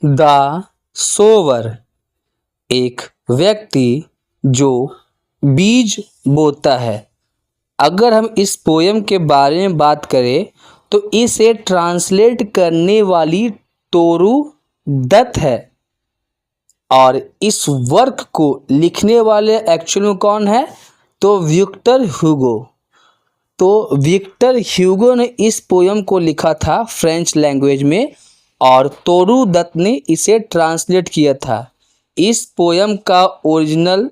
The sober, एक व्यक्ति जो बीज बोता है। अगर हम इस पोयम के बारे में बात करें तो इसे ट्रांसलेट करने वाली तोरू दत्त है और इस वर्क को लिखने वाले एक्चुअल में कौन है तो विक्टर ह्यूगो। तो विक्टर ह्यूगो ने इस पोयम को लिखा था फ्रेंच लैंग्वेज में और तोरू दत्त ने इसे ट्रांसलेट किया था। इस पोयम का ओरिजिनल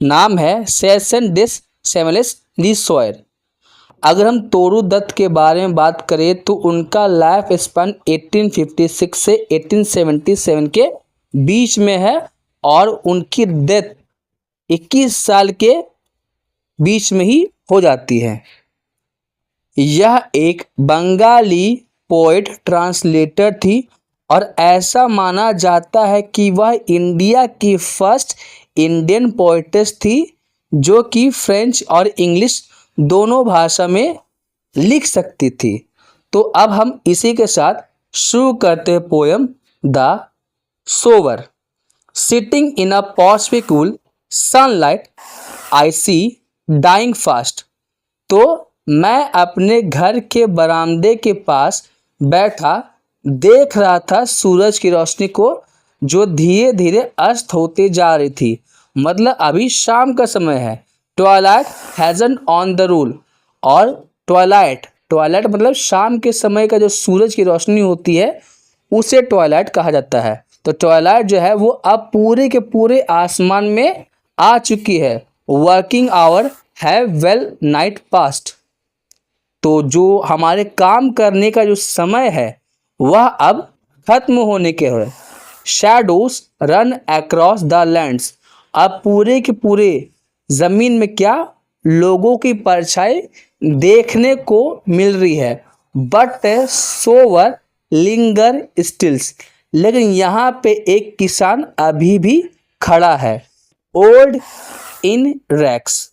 नाम है सेशन डेस सेमलेस लिसोयर। अगर हम तोरू दत्त के बारे में बात करें तो उनका लाइफ स्पैन 1856 से 1877 के बीच में है और उनकी डेथ 21 साल के बीच में ही हो जाती है। यह एक बंगाली पोएट ट्रांसलेटर थी और ऐसा माना जाता है कि वह इंडिया की फर्स्ट इंडियन पोएटेस थी जो कि फ्रेंच और इंग्लिश दोनों भाषा में लिख सकती थी। तो अब हम इसी के साथ शुरू करते हैं poem the sower. Sitting in a possible cool sunlight I see dying fast. तो मैं अपने घर के बरामदे के पास बैठा देख रहा था सूरज की रोशनी को जो धीरे धीरे अस्त होते जा रही थी। मतलब अभी शाम का समय है। Twilight हैजन on the rule. और ट्वाइलाइट मतलब शाम के समय का जो सूरज की रोशनी होती है उसे ट्वाइलाइट कहा जाता है। तो ट्वाइलाइट जो है वो अब पूरे के पूरे आसमान में आ चुकी है। Working hour have well night past. तो जो हमारे काम करने का जो समय है वह अब खत्म होने के है। Shadows run across the lands. अब पूरे के पूरे जमीन में क्या लोगों की परछाई देखने को मिल रही है। But sower linger stills. लेकिन यहाँ पे एक किसान अभी भी खड़ा है। Old in rags.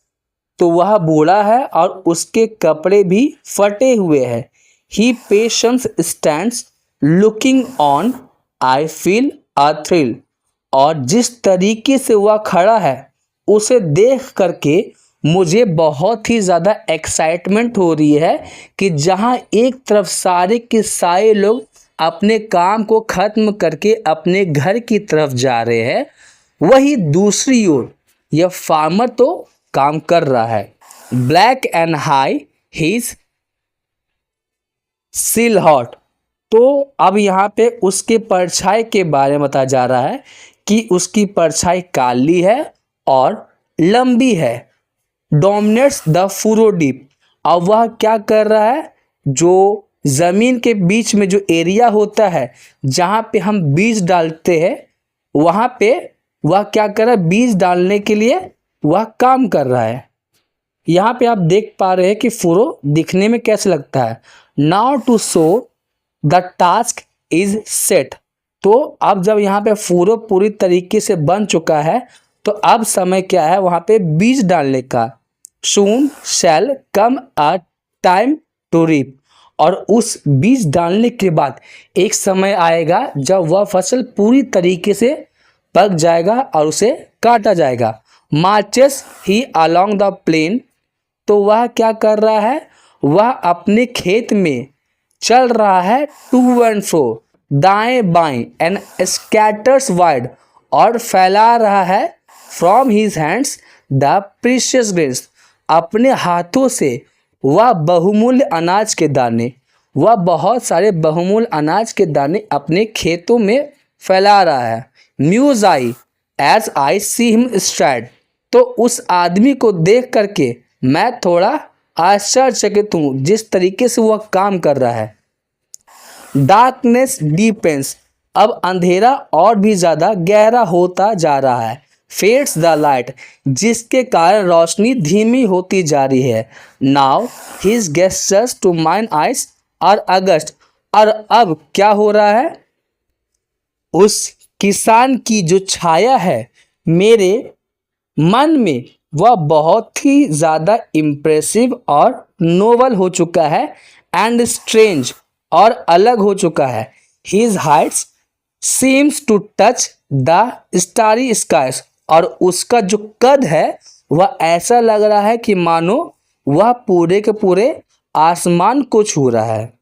तो वह बूढ़ा है और उसके कपड़े भी फटे हुए हैं। He patience stands looking on I feel a thrill. और जिस तरीके से वह खड़ा है उसे देख करके मुझे बहुत ही ज़्यादा एक्साइटमेंट हो रही है कि जहाँ एक तरफ सारे के सारे लोग अपने काम को ख़त्म करके अपने घर की तरफ जा रहे हैं वही दूसरी ओर यह फार्मर तो काम कर रहा है। ब्लैक एंड हाई हीज सिल हॉट। तो अब यहाँ पे उसके परछाई के बारे में बताया जा रहा है कि उसकी परछाई काली है और लंबी है। Dominates the furrow deep. अब वह क्या कर रहा है जो ज़मीन के बीच में जो एरिया होता है जहाँ पे हम बीज डालते हैं वहाँ पे वह क्या कर रहा है बीज डालने के लिए वह काम कर रहा है। यहाँ पे आप देख पा रहे हैं कि फूरो दिखने में कैसे लगता है। Now to show the task is set. तो अब जब यहाँ पे फूरो पूरी तरीके से बन चुका है तो अब समय क्या है वहाँ पे बीज डालने का। सून शैल कम अ टाइम टू रीप। और उस बीज डालने के बाद एक समय आएगा जब वह फसल पूरी तरीके से पक जाएगा और उसे काटा जाएगा। Marches he along the plain. तो वह क्या कर रहा है वह अपने खेत में चल रहा है टू एंड फ्रो दाएं बाएं एंड स्कैटर्स वाइड। और फैला रहा है from his hands the precious grains. अपने हाथों से वह बहुमूल्य अनाज के दाने वह बहुत सारे बहुमूल्य अनाज के दाने अपने खेतों में फैला रहा है। Muse I as I see him stride. तो उस आदमी को देख करके मैं थोड़ा आश्चर्यचकित हूँ जिस तरीके से वह काम कर रहा है। Darkness deepens. अब अंधेरा और भी ज़्यादा गहरा होता जा रहा है। Fades the light. जिसके कारण रोशनी धीमी होती जा रही है। Now his gestures to mine eyes are august. और अब क्या हो रहा है उस किसान की जो छाया है मेरे मन में वह बहुत ही ज़्यादा इम्प्रेसिव और नोबल हो चुका है एंड स्ट्रेंज और अलग हो चुका है। His Heights seems to touch the starry skies, और उसका जो कद है वह ऐसा लग रहा है कि मानो वह पूरे के पूरे आसमान को छू रहा है।